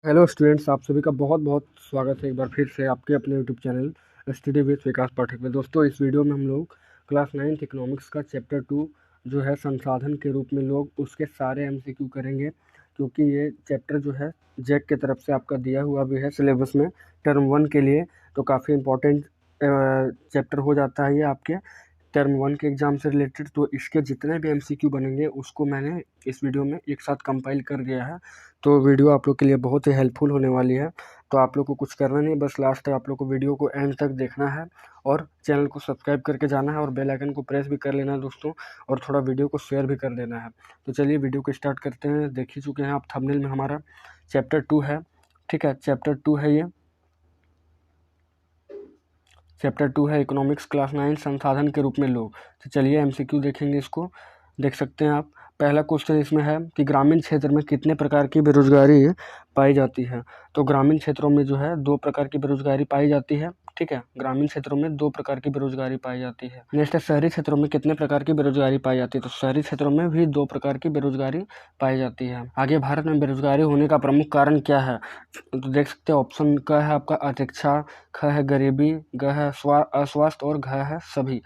Hello students, आप सभी का बहुत बहुत स्वागत है एक बार फिर से आपके अपने यूट्यूब चैनल स्टडी विद विकास पाठक में। दोस्तों, इस वीडियो में हम लोग क्लास 9th इकोनॉमिक्स का चैप्टर 2 जो है संसाधन के रूप में लोग, उसके सारे एमसीक्यू करेंगे, क्योंकि ये चैप्टर जो है जैक की तरफ से आपका दिया हुआ भी है सिलेबस में टर्म 1 के लिए। तो काफ़ी इंपॉर्टेंट चैप्टर हो जाता है ये आपके टर्म 1 के एग्ज़ाम से रिलेटेड। तो इसके जितने भी एमसीक्यू बनेंगे उसको मैंने इस वीडियो में एक साथ कंपाइल कर दिया है। तो वीडियो आप लोग के लिए बहुत ही हेल्पफुल होने वाली है। तो आप लोग को कुछ करना नहीं, बस लास्ट तक आप लोग को वीडियो को एंड तक देखना है और चैनल को सब्सक्राइब करके जाना है और बेल आइकन को प्रेस भी कर लेना है दोस्तों, और थोड़ा वीडियो को शेयर भी कर देना है। तो चलिए वीडियो को स्टार्ट करते हैं। देख ही चुके हैं आप थंबनेल में, हमारा चैप्टर 2 है। ठीक है, चैप्टर 2 है ये। चैप्टर 2 है इकोनॉमिक्स क्लास 9 संसाधन के रूप में लोग। तो चलिए एमसीक्यू देखेंगे, इसको देख सकते हैं आप। पहला क्वेश्चन इसमें है कि ग्रामीण क्षेत्र में कितने प्रकार की बेरोजगारी पाई जाती है। तो ग्रामीण क्षेत्रों में जो है 2 प्रकार की बेरोजगारी पाई जाती है। ठीक है, ग्रामीण क्षेत्रों में 2 प्रकार की बेरोजगारी पाई जाती है। नेक्स्ट है शहरी क्षेत्रों में कितने प्रकार की बेरोजगारी पाई जाती है। तो शहरी क्षेत्रों में भी 2 प्रकार की बेरोजगारी पाई जाती है। आगे, भारत में बेरोजगारी होने का प्रमुख कारण क्या है। तो देख सकते हैं ऑप्शन का है आपका अशिक्षा, ख है गरीबी, ग है अस्वास्थ्य और घ है सभी।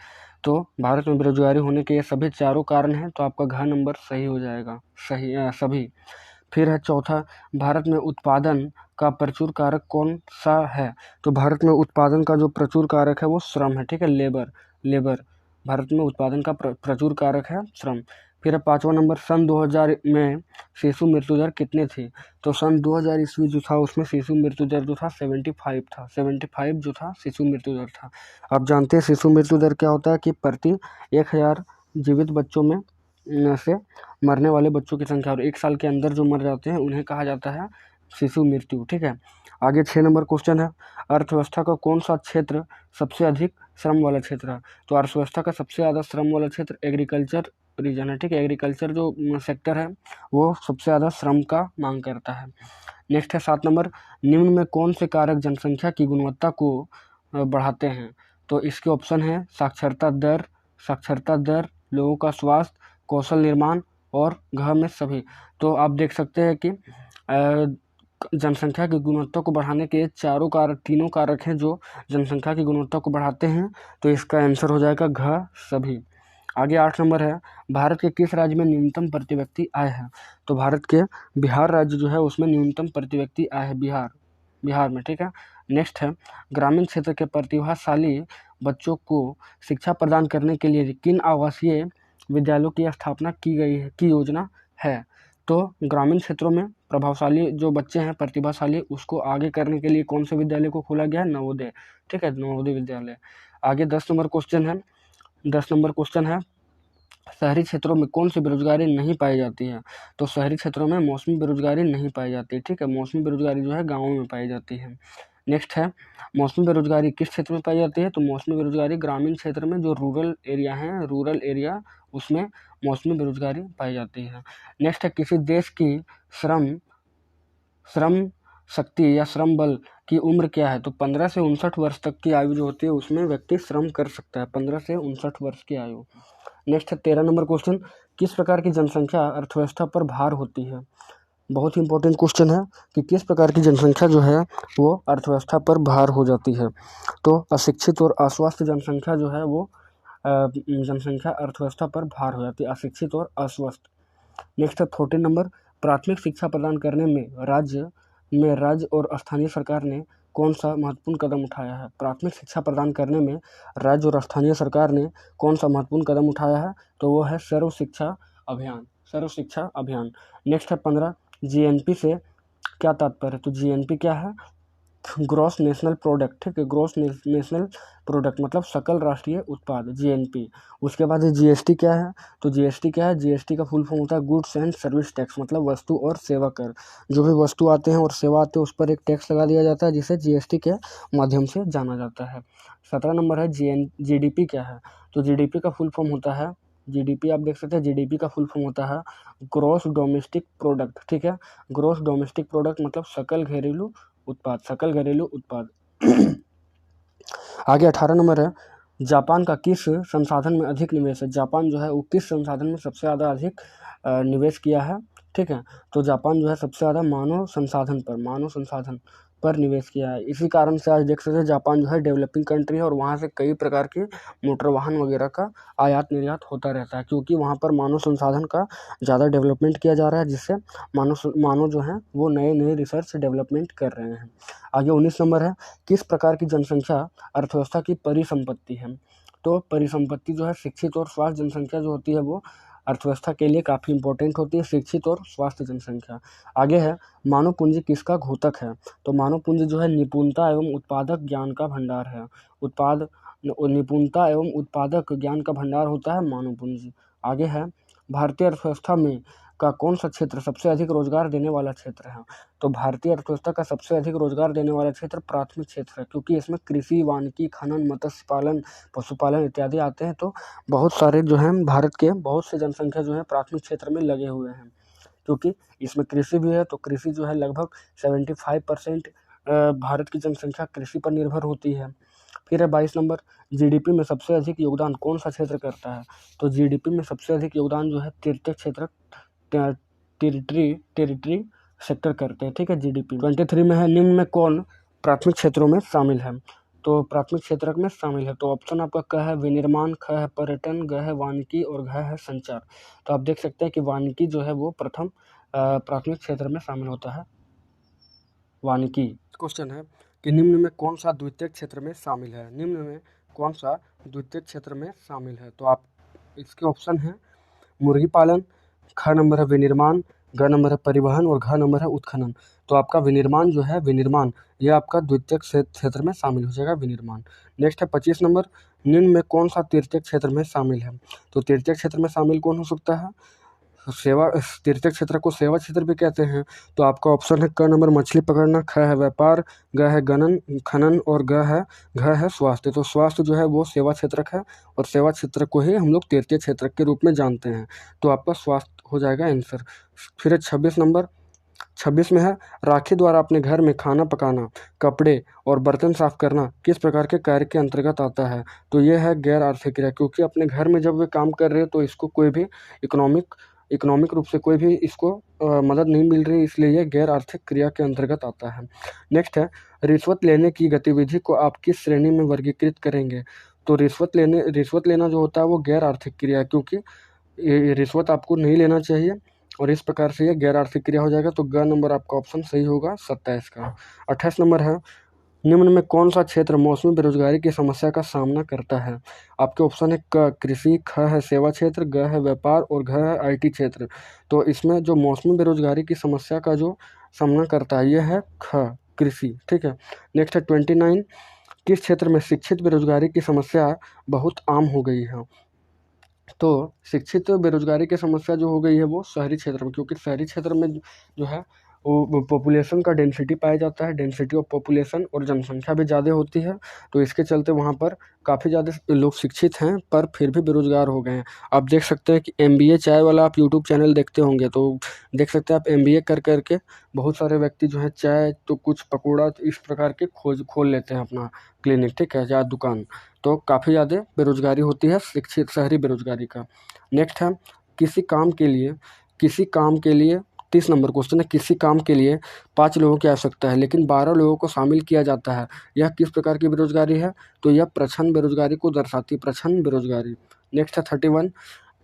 तो भारत में बेरोजगारी होने के ये सभी चारों कारण हैं, तो आपका घ नंबर सही हो जाएगा, सही सभी। फिर है चौथा, भारत में उत्पादन का प्रचुर कारक कौन सा है। तो भारत में उत्पादन का जो प्रचुर कारक है वो श्रम है। ठीक है, लेबर भारत में उत्पादन का प्रचुर कारक है श्रम। फिर है 5वां नंबर, सन 2000 में शिशु मृत्यु दर कितनी थी। तो सन 2000 ईस्वी जो था उसमें शिशु मृत्यु दर जो था 75 था। 75 जो था शिशु मृत्यु दर था। आप जानते हैं शिशु मृत्यु दर क्या होता है कि प्रति 1000 जीवित बच्चों में से मरने वाले बच्चों की संख्या, और 1 साल के अंदर जो मर जाते हैं उन्हें कहा जाता है शिशु मृत्यु। ठीक है, आगे 6 नंबर क्वेश्चन है, अर्थव्यवस्था का कौन सा क्षेत्र सबसे अधिक श्रम वाला क्षेत्र है। तो अर्थव्यवस्था का सबसे ज़्यादा श्रम वाला क्षेत्र एग्रीकल्चर रीजन है। ठीक है, एग्रीकल्चर जो सेक्टर है वो सबसे ज़्यादा श्रम का मांग करता है। नेक्स्ट है 7 नंबर, निम्न में कौन से कारक जनसंख्या की गुणवत्ता को बढ़ाते हैं। तो इसके ऑप्शन है साक्षरता दर, लोगों का स्वास्थ्य, कौशल निर्माण और घ में सभी। तो आप देख सकते हैं कि जनसंख्या की गुणवत्ता को बढ़ाने के तीनों कारक हैं जो जनसंख्या की गुणवत्ता को बढ़ाते हैं। तो इसका आंसर हो जाएगा घ सभी। आगे 8 नंबर है, भारत के किस राज्य में न्यूनतम प्रति व्यक्ति आय है। तो भारत के बिहार राज्य जो है उसमें न्यूनतम प्रति व्यक्ति आय है, बिहार में। ठीक है, नेक्स्ट है, ग्रामीण क्षेत्र के प्रतिभाशाली बच्चों को शिक्षा प्रदान करने के लिए किन आवासीय विद्यालयों की स्थापना की योजना है। तो ग्रामीण क्षेत्रों में प्रभावशाली जो बच्चे हैं प्रतिभाशाली, उसको आगे करने के लिए कौन से विद्यालय को खोला गया है, नवोदय। ठीक है, नवोदय विद्यालय। आगे 10 नंबर क्वेश्चन है, शहरी क्षेत्रों में कौन सी बेरोजगारी नहीं पाई जाती है। तो शहरी क्षेत्रों में मौसमी बेरोजगारी नहीं पाई जाती। ठीक है, मौसमी बेरोजगारी जो है गाँवों में पाई जाती है। नेक्स्ट है, मौसमी बेरोजगारी किस क्षेत्र में पाई जाती है। तो मौसमी बेरोजगारी ग्रामीण क्षेत्र में, जो रूरल एरिया उसमें मौसमी बेरोजगारी पाई जाती है। नेक्स्ट है, किसी देश की श्रम शक्ति या श्रम बल की उम्र क्या है। तो 15 से 59 वर्ष तक की आयु जो होती है उसमें व्यक्ति श्रम कर सकता है, 15 से 59 वर्ष की आयु। नेक्स्ट है 13 नंबर क्वेश्चन, किस प्रकार की जनसंख्या अर्थव्यवस्था पर भार होती है। बहुत ही इंपॉर्टेंट क्वेश्चन है कि किस प्रकार की जनसंख्या जो है वो अर्थव्यवस्था पर भार हो जाती है। तो अशिक्षित और अस्वस्थ जनसंख्या जो है वो जनसंख्या अर्थव्यवस्था पर भार हो जाती है, अशिक्षित और अस्वस्थ। नेक्स्ट है 14 नंबर, प्राथमिक शिक्षा प्रदान करने में राज्य और स्थानीय सरकार ने कौन सा महत्वपूर्ण कदम उठाया है। प्राथमिक शिक्षा प्रदान करने में राज्य और स्थानीय सरकार ने कौन सा महत्वपूर्ण कदम उठाया है। तो वो है सर्व शिक्षा अभियान। नेक्स्ट है 15, जीएनपी से क्या तात्पर्य है। तो जीएनपी क्या है, ग्रॉस नेशनल प्रोडक्ट। ठीक है, ग्रॉस नेशनल प्रोडक्ट मतलब सकल राष्ट्रीय उत्पाद, जीएनपी। उसके बाद जीएसटी क्या है। तो जीएसटी क्या है, जीएसटी का फुल फॉर्म होता है गुड्स एंड सर्विस टैक्स, मतलब वस्तु और सेवा कर। जो भी वस्तु आते हैं और सेवा आते हैं उस पर एक टैक्स लगा दिया जाता है, जिसे जीएसटी के माध्यम से जाना जाता है। 17 नंबर है, जीडीपी क्या है। तो जीडीपी का फुल फॉर्म होता है, जीडीपी आप देख सकते हैं, जीडीपी का फुल फॉर्म होता है ग्रॉस डोमेस्टिक प्रोडक्ट। ठीक है, ग्रॉस डोमेस्टिक प्रोडक्ट मतलब सकल घरेलू उत्पाद। आगे 18 नंबर है, जापान का किस संसाधन में अधिक निवेश है। जापान जो है वो किस संसाधन में सबसे ज़्यादा अधिक निवेश किया है। ठीक है। तो जापान जो है सबसे ज़्यादा मानव संसाधन पर निवेश किया है। इसी कारण से आज देख सकते हैं जापान जो है डेवलपिंग कंट्री है और वहाँ से कई प्रकार की मोटर वाहन वगैरह का आयात निर्यात होता रहता है, क्योंकि वहाँ पर मानव संसाधन का ज़्यादा डेवलपमेंट किया जा रहा है, जिससे मानव जो है वो नए रिसर्च डेवलपमेंट कर रहे हैं। आगे 19 नंबर है, किस प्रकार की जनसंख्या अर्थव्यवस्था की परिसंपत्ति है? तो परिसंपत्ति जो है शिक्षित और स्वास्थ्य जनसंख्या जो होती है वो अर्थव्यवस्था के लिए काफ़ी इंपॉर्टेंट होती है, शिक्षित और स्वास्थ्य जनसंख्या। आगे है, मानव पूंजी किसका घोतक है? तो मानव पूंजी जो है निपुणता एवं उत्पादक ज्ञान का भंडार है। निपुणता एवं उत्पादक ज्ञान का भंडार होता है मानव पूंजी। आगे है, भारतीय अर्थव्यवस्था में का कौन सा क्षेत्र सबसे अधिक रोजगार देने वाला क्षेत्र है? तो भारतीय अर्थव्यवस्था का सबसे अधिक रोजगार देने वाला क्षेत्र प्राथमिक क्षेत्र है, क्योंकि इसमें कृषि, वानिकी, खनन, मत्स्य पालन, पशुपालन इत्यादि आते हैं। तो बहुत सारे जो हैं भारत के बहुत से जनसंख्या जो है प्राथमिक क्षेत्र में लगे हुए हैं, क्योंकि इसमें कृषि भी है। तो कृषि जो है लगभग 75% भारत की जनसंख्या कृषि पर निर्भर होती है। फिर है 22 नंबर, जीडीपी में सबसे अधिक योगदान कौन सा क्षेत्र करता है? तो जीडीपी में सबसे अधिक योगदान जो है तृतीय क्षेत्र टेरिटरी सेक्टर करते हैं, ठीक है। जीडीपी 23 में है, निम्न में कौन प्राथमिक क्षेत्रों में शामिल है? तो प्राथमिक क्षेत्र में शामिल है, तो ऑप्शन आपका क है विनिर्माण, ख है पर्यटन, ग है वानिकी और घ है संचार। तो आप देख सकते हैं कि वानिकी जो है वो प्रथम प्राथमिक क्षेत्र में शामिल होता है, वानिकी। क्वेश्चन है कि निम्न में कौन सा द्वितीय क्षेत्र में शामिल है? निम्न में कौन सा द्वितीय क्षेत्र में शामिल है? तो आप इसके ऑप्शन है मुर्गी पालन, ख नंबर है विनिर्माण, ग नंबर है परिवहन और घ नंबर है उत्खनन। तो आपका विनिर्माण जो है ये आपका द्वितीय क्षेत्र में शामिल हो जाएगा, विनिर्माण। नेक्स्ट है 25 नंबर, निम्न में कौन सा तृतीय क्षेत्र में शामिल है? तो तृतीय क्षेत्र में शामिल कौन हो सकता है? सेवा। तृतीय क्षेत्र को सेवा क्षेत्र भी कहते हैं। तो आपका ऑप्शन है क नंबर मछली पकड़ना, ख है व्यापार, ग है खनन और घ है स्वास्थ्य। तो स्वास्थ्य जो है वो सेवा क्षेत्र है और सेवा क्षेत्र को ही हम लोग तृतीय क्षेत्र के रूप में जानते हैं। तो आपका स्वास्थ्य हो जाएगा आंसर। फिर है 26 नंबर, 26 में है, राखी द्वारा अपने घर में खाना पकाना, कपड़े और बर्तन साफ करना किस प्रकार के कार्य के अंतर्गत आता है? तो ये है गैर आर्थिक क्रिया, क्योंकि अपने घर में जब वे काम कर रहे हैं तो इसको कोई भी इकोनॉमिक रूप से कोई भी इसको मदद नहीं मिल रही, इसलिए यह गैर आर्थिक क्रिया के अंतर्गत आता है। नेक्स्ट है, रिश्वत लेने की गतिविधि को आप किस श्रेणी में वर्गीकृत करेंगे? तो रिश्वत लेना जो होता है वो गैर आर्थिक क्रिया है, क्योंकि रिश्वत आपको नहीं लेना चाहिए और इस प्रकार से यह गैर आर्थिक क्रिया हो जाएगा। तो ग नंबर आपका ऑप्शन सही होगा 27 का। 28 नंबर है, निम्न में कौन सा क्षेत्र मौसमी बेरोजगारी की समस्या का सामना करता है? आपके ऑप्शन है क कृषि, ख है सेवा क्षेत्र, ग है व्यापार और घ है आईटी क्षेत्र। तो इसमें जो मौसमी बेरोजगारी की समस्या का जो सामना करता है यह है ख कृषि, ठीक है। नेक्स्ट है 29, किस क्षेत्र में शिक्षित बेरोजगारी की समस्या बहुत आम हो गई है? तो शिक्षित बेरोजगारी की समस्या जो हो गई है वो शहरी क्षेत्र में, क्योंकि शहरी क्षेत्र में जो है वो पॉपुलेशन का डेंसिटी पाया जाता है, डेंसिटी ऑफ पॉपुलेशन और जनसंख्या भी ज़्यादा होती है। तो इसके चलते वहाँ पर काफ़ी ज़्यादा लोग शिक्षित हैं पर फिर भी बेरोजगार हो गए हैं। आप देख सकते हैं कि MBA चाय वाला आप यूट्यूब चैनल देखते होंगे, तो देख सकते हैं आप MBA कर करके बहुत सारे व्यक्ति जो है चाय तो कुछ पकौड़ा इस प्रकार के खोल लेते हैं अपना क्लिनिक, ठीक है, या दुकान। तो काफ़ी ज़्यादा बेरोजगारी होती है शिक्षित शहरी बेरोजगारी का। नेक्स्ट है, किसी काम के लिए 30 नंबर क्वेश्चन है, किसी काम के लिए 5 लोगों की आवश्यकता है लेकिन 12 लोगों को शामिल किया जाता है, यह किस प्रकार की बेरोजगारी है? तो यह प्रच्छन्न बेरोजगारी को दर्शाती, प्रच्छन्न बेरोजगारी। नेक्स्ट है 31,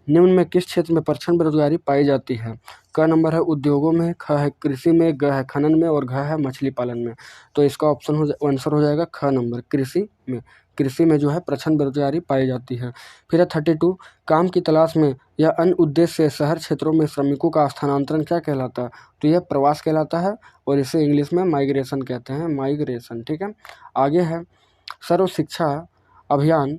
निम्न में किस क्षेत्र में प्रच्छन्न बेरोजगारी पाई जाती है? क नंबर है उद्योगों में, ख है कृषि में, ग है खनन में और घ है मछली पालन में। तो इसका आंसर हो जाएगा ख नंबर, कृषि में जो है प्रच्छन्न बेरोजगारी पाई जाती है। फिर है 32, काम की तलाश में या अन्य उद्देश्य से शहर क्षेत्रों में श्रमिकों का स्थानांतरण क्या कहलाता है? तो यह प्रवास कहलाता है और इसे इंग्लिश में माइग्रेशन कहते हैं, माइग्रेशन, ठीक है। आगे है, सर्व शिक्षा अभियान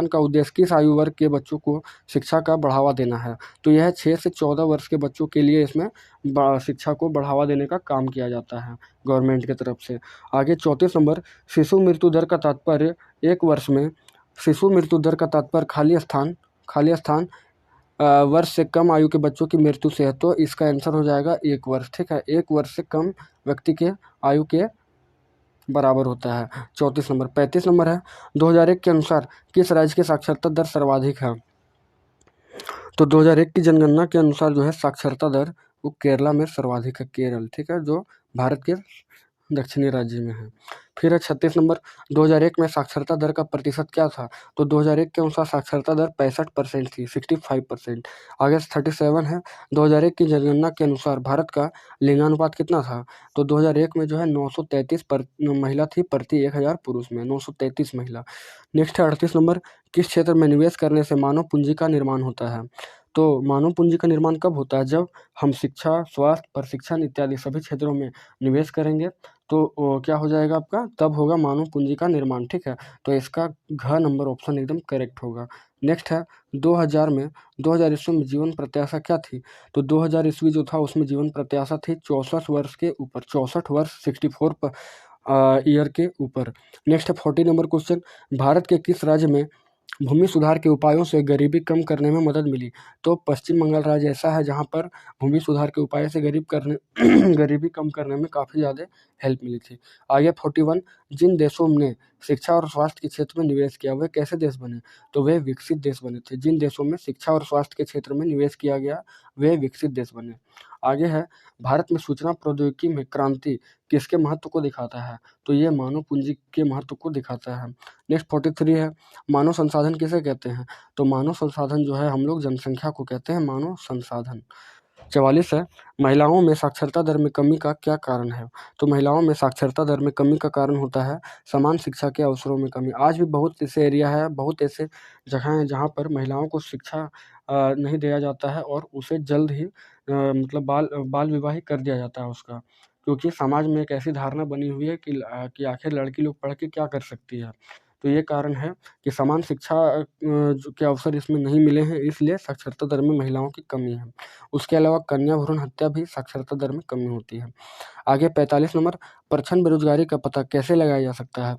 का उद्देश्य किस आयु वर्ग के बच्चों को शिक्षा का बढ़ावा देना है? तो यह 6 से 14 वर्ष के बच्चों के लिए इसमें शिक्षा को बढ़ावा देने का काम किया जाता है गवर्नमेंट की तरफ से। आगे 34 नंबर, शिशु मृत्यु दर का तात्पर्य एक वर्ष में, शिशु मृत्यु दर का तात्पर्य खाली स्थान वर्ष से कम आयु के बच्चों की मृत्यु से है। तो इसका आंसर हो जाएगा 1 वर्ष, ठीक है। 1 वर्ष से कम व्यक्ति के आयु के बराबर होता है 34 नंबर। 35 नंबर है, 2001 के अनुसार किस राज्य की साक्षरता दर सर्वाधिक है? तो 2001 की जनगणना के अनुसार जो है साक्षरता दर वो केरला में सर्वाधिक है, केरल, ठीक है, जो भारत के दक्षिणी राज्य में है। फिर है 36 नंबर, 2001 में साक्षरता दर का प्रतिशत क्या था? तो 2001 के अनुसार साक्षरता दर 65% थी, 65%। आगे 37 है, 2001 की जनगणना के अनुसार भारत का लिंगानुपात कितना था? तो 2001 में जो है 933 महिला थी प्रति 1000 पुरुष में, 933 महिला। नेक्स्ट है 38 नंबर, किस क्षेत्र में निवेश करने से मानव पूंजी का निर्माण होता है? तो मानव पूंजी का निर्माण कब होता है? जब हम शिक्षा, स्वास्थ्य, प्रशिक्षण इत्यादि सभी क्षेत्रों में निवेश करेंगे तो क्या हो जाएगा आपका? तब होगा मानव पूंजी का निर्माण, ठीक है। तो इसका घ नंबर ऑप्शन एकदम करेक्ट होगा। नेक्स्ट है 2000 में 2000 ईस्वी में जीवन प्रत्याशा क्या थी? तो 2000 ईस्वी जो था उसमें जीवन प्रत्याशा थी 64 वर्ष के ऊपर, 64 वर्ष, 64 ईयर के ऊपर। नेक्स्ट है 40 नंबर क्वेश्चन, भारत के किस राज्य में भूमि सुधार के उपायों से गरीबी कम करने में मदद मिली? तो पश्चिम बंगाल राज्य ऐसा है जहाँ पर भूमि सुधार के उपाय से गरीबी कम करने में काफ़ी ज़्यादा हेल्प मिली थी। आगे 41, जिन देशों ने शिक्षा और स्वास्थ्य के क्षेत्र में निवेश किया वे कैसे देश बने? तो वे विकसित देश बने थे। जिन देशों में शिक्षा और स्वास्थ्य के क्षेत्र में निवेश किया गया वे विकसित देश बने। आगे है, भारत में सूचना प्रौद्योगिकी में क्रांति किसके महत्व को दिखाता है? तो ये मानव पूंजी के महत्व को दिखाता है। नेक्स्ट 43 है, मानव संसाधन किसे कहते हैं? तो मानव संसाधन जो है हम लोग जनसंख्या को कहते हैं मानव संसाधन। 44 है, महिलाओं में साक्षरता दर में कमी का क्या कारण है? तो महिलाओं में साक्षरता दर में कमी का कारण होता है समान शिक्षा के अवसरों में कमी। आज भी बहुत ऐसे एरिया है, बहुत ऐसे जगह हैं जहाँ पर महिलाओं को शिक्षा नहीं दिया जाता है और उसे जल्द ही मतलब बाल विवाह ही कर दिया जाता है उसका, क्योंकि समाज में एक ऐसी धारणा बनी हुई है कि आखिर लड़की लोग पढ़ के क्या कर सकती है। तो ये कारण है कि समान शिक्षा के अवसर इसमें नहीं मिले हैं, इसलिए साक्षरता दर में महिलाओं की कमी है। उसके अलावा कन्या भ्रूण हत्या भी साक्षरता दर में कमी होती है। आगे 45 नंबर, परछन बेरोजगारी का पता कैसे लगाया जा सकता है?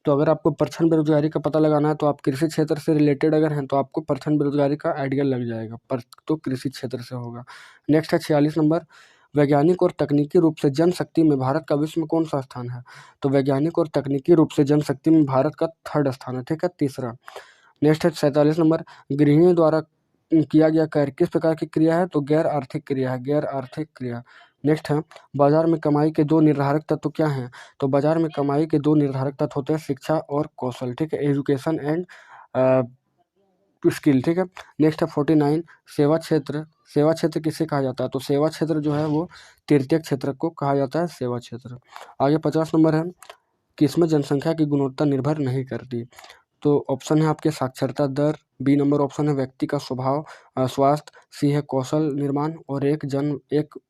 तो अगर आपको परछन बेरोजगारी का पता लगाना है तो आप कृषि क्षेत्र से रिलेटेड अगर हैं तो आपको परछन बेरोजगारी का आइडिया लग जाएगा, पर तो कृषि क्षेत्र से होगा। नेक्स्ट है 46 नंबर, वैज्ञानिक और तकनीकी रूप से जनशक्ति में भारत का विश्व में कौन सा स्थान है? तो वैज्ञानिक और तकनीकी रूप से जनशक्ति में भारत का 3rd स्थान है, ठीक है, तीसरा। नेक्स्ट है 47 नंबर, गृहिणी द्वारा किया गया कार्य किस प्रकार की क्रिया है? तो गैर आर्थिक क्रिया है, गैर आर्थिक क्रिया। नेक्स्ट है, बाजार में कमाई के 2 निर्धारक तत्व क्या हैं? तो बाजार में कमाई के 2 निर्धारक तत्व होते हैं शिक्षा और कौशल, ठीक है, एजुकेशन एंड स्किल, ठीक है। नेक्स्ट है 49, सेवा क्षेत्र, सेवा क्षेत्र किसे कहा जाता है? तो सेवा क्षेत्र जो है वो तृतीय क्षेत्र को कहा जाता है सेवा क्षेत्र। आगे 50 नंबर है, किसमें जनसंख्या की गुणवत्ता निर्भर नहीं करती? तो ऑप्शन है आपके साक्षरता दर, बी नंबर ऑप्शन है व्यक्ति का स्वभाव, स्वास्थ्य, सी है कौशल निर्माण और एक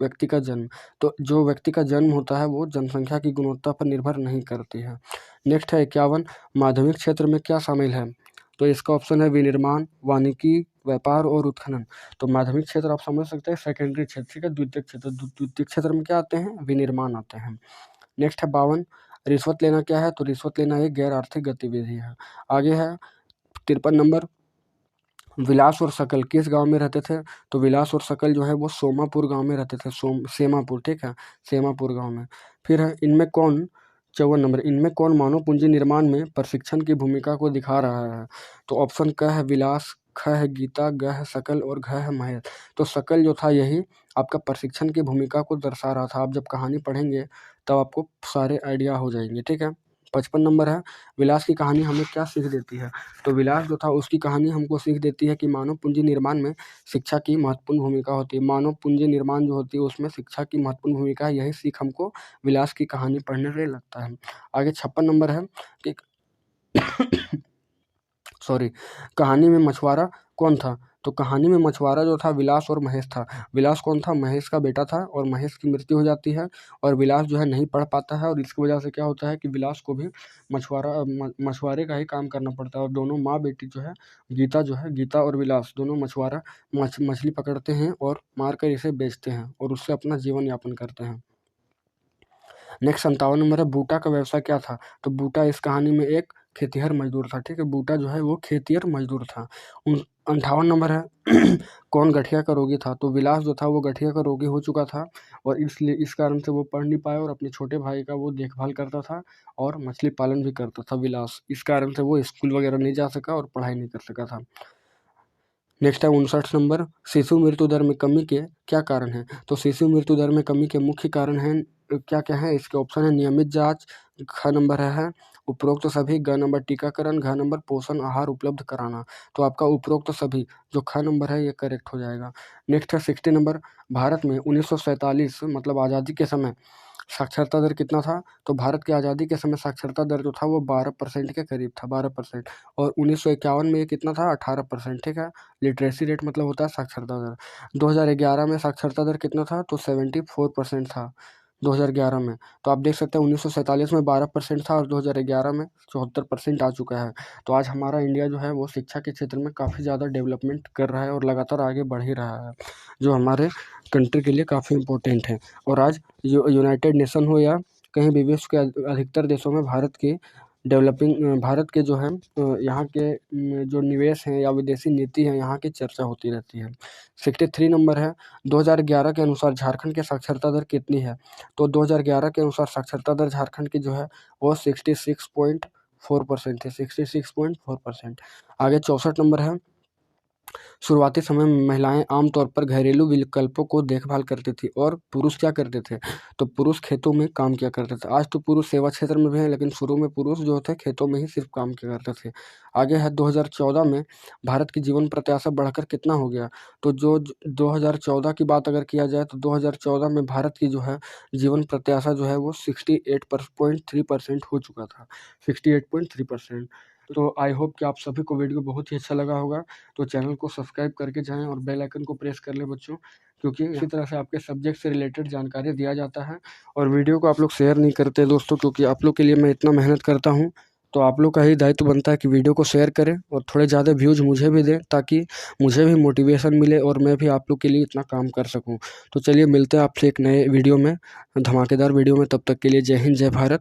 व्यक्ति का जन्म। तो जो व्यक्ति का जन्म होता है वो जनसंख्या की गुणवत्ता पर निर्भर नहीं करती है। नेक्स्ट है 51, माध्यमिक क्षेत्र में क्या शामिल है? तो इसका ऑप्शन है विनिर्माण, वानिकी, व्यापार और उत्खनन। तो माध्यमिक क्षेत्र आप समझ सकते हैं सेकेंडरी क्षेत्र, ठीक है, द्वितीयक क्षेत्र। द्वितीयक क्षेत्र में क्या आते हैं? विनिर्माण आते हैं। नेक्स्ट है 52, रिश्वत लेना क्या है? तो रिश्वत लेना एक गैर आर्थिक गतिविधि है। आगे है 53 नंबर, विलास और सकल किस गांव में रहते थे? तो विलास और सकल जो है वो सोमापुर गांव में रहते थे, सेमापुर, ठीक है, सेमापुर गांव में। फिर है इनमें कौन 54 नंबर, इनमें कौन मानव पूंजी निर्माण में प्रशिक्षण की भूमिका को दिखा रहा है? तो ऑप्शन क है विलास, ख है गीता, ग है सकल और घ है महेश। तो सकल जो था यही आपका प्रशिक्षण की भूमिका को दर्शा रहा था। आप जब कहानी पढ़ेंगे तब आपको सारे आइडिया हो जाएंगे, ठीक है। 55 नंबर है, विलास की कहानी हमें क्या सीख देती है? तो विलास जो था उसकी कहानी हमको सीख देती है कि मानव पूंजी निर्माण में शिक्षा की महत्वपूर्ण भूमिका होती है। मानव पूंजी निर्माण जो होती है उसमें शिक्षा की महत्वपूर्ण भूमिका है, यही सीख हमको विलास की कहानी पढ़ने से लगता है। आगे 56 नंबर है कि सॉरी, कहानी में मछुआरा कौन था? तो कहानी में मछुआरा जो था विलास और महेश था। विलास कौन था? महेश का बेटा था और महेश की मृत्यु हो जाती है और विलास जो है नहीं पढ़ पाता है और इसकी वजह से क्या होता है कि विलास को भी मछुआरे का ही काम करना पड़ता है और दोनों माँ बेटी जो है गीता और विलास दोनों मछुआरा मछली पकड़ते हैं और मारकर इसे बेचते हैं और उससे अपना जीवन यापन करते हैं। नेक्स्ट 57 नंबर है, बूटा का व्यवसाय क्या था? तो बूटा इस कहानी में एक खेतिहर मजदूर था, ठीक है, बूटा जो है वो खेतिहर मजदूर था। 58 नंबर है कौन गठिया का रोगी था? तो विलास जो था वो गठिया का रोगी हो चुका था और इसलिए इस कारण से वो पढ़ नहीं पाया और अपने छोटे भाई का वो देखभाल करता था और मछली पालन भी करता था विलास। इस कारण से वो स्कूल वगैरह नहीं जा सका और पढ़ाई नहीं कर सका था। नेक्स्ट है 59 नंबर, शिशु मृत्यु दर में कमी के क्या कारण है? तो शिशु मृत्यु दर में कमी के मुख्य कारण हैं क्या क्या है? इसके ऑप्शन है नियमित जांच, ख नंबर है उपरोक्त तो सभी, ग नंबर टीकाकरण, घ नंबर पोषण आहार उपलब्ध कराना। तो आपका उपरोक्त तो सभी जो ख नंबर है ये करेक्ट हो जाएगा। नेक्स्ट है 60 नंबर, भारत में 1947 मतलब आज़ादी के समय साक्षरता दर कितना था? तो भारत की आज़ादी के समय साक्षरता दर जो था वो 12% के करीब था, 12%। और 1951 में ये कितना था? 18%। ठीक है, लिटरेसी रेट मतलब होता है साक्षरता दर। 2011 में साक्षरता दर कितना था? तो 74% था 2011 में। तो आप देख सकते हैं 1947 में 12% था और 2011 में 74% आ चुका है। तो आज हमारा इंडिया जो है वो शिक्षा के क्षेत्र में काफ़ी ज़्यादा डेवलपमेंट कर रहा है और लगातार आगे बढ़ ही रहा है, जो हमारे कंट्री के लिए काफ़ी इम्पोर्टेंट है। और आज यूनाइटेड नेशन हो या कहीं भी विश्व के अधिकतर देशों में भारत के जो है यहाँ के जो निवेश हैं या विदेशी नीति है यहाँ की चर्चा होती रहती है। 63 नंबर है, 2011 के अनुसार झारखंड की साक्षरता दर कितनी है? तो 2011 के अनुसार साक्षरता दर झारखंड की जो है वो 66.4% है, 66.4%। आगे 64 नंबर है, शुरुआती समय में महिलाएं आमतौर पर घरेलू विकल्पों को देखभाल करती थी और पुरुष क्या करते थे? तो पुरुष खेतों में काम किया करते थे। आज तो पुरुष सेवा क्षेत्र में भी हैं, लेकिन शुरू में पुरुष जो थे खेतों में ही सिर्फ काम किया करते थे। आगे है 2014 में भारत की जीवन प्रत्याशा बढ़कर कितना हो गया? तो जो 2014 की बात अगर किया जाए तो 2014 में भारत की जो है जीवन प्रत्याशा जो है वो 68.3% हो चुका था, 68.3%। तो आई होप कि आप सभी को वीडियो बहुत ही अच्छा लगा होगा। तो चैनल को सब्सक्राइब करके जाएं और बेल आइकन को प्रेस कर लें बच्चों, क्योंकि इसी तरह से आपके सब्जेक्ट से रिलेटेड जानकारी दिया जाता है। और वीडियो को आप लोग शेयर नहीं करते दोस्तों, क्योंकि आप लोग के लिए मैं इतना मेहनत करता हूँ, तो आप लोग का ही दायित्व बनता है कि वीडियो को शेयर करें और थोड़े ज़्यादा व्यूज़ मुझे भी दें, ताकि मुझे भी मोटिवेशन मिले और मैं भी आप लोग के लिए इतना काम कर सकूँ। तो चलिए मिलते हैं आपसे एक नए वीडियो में, धमाकेदार वीडियो में। तब तक के लिए जय हिंद, जय भारत।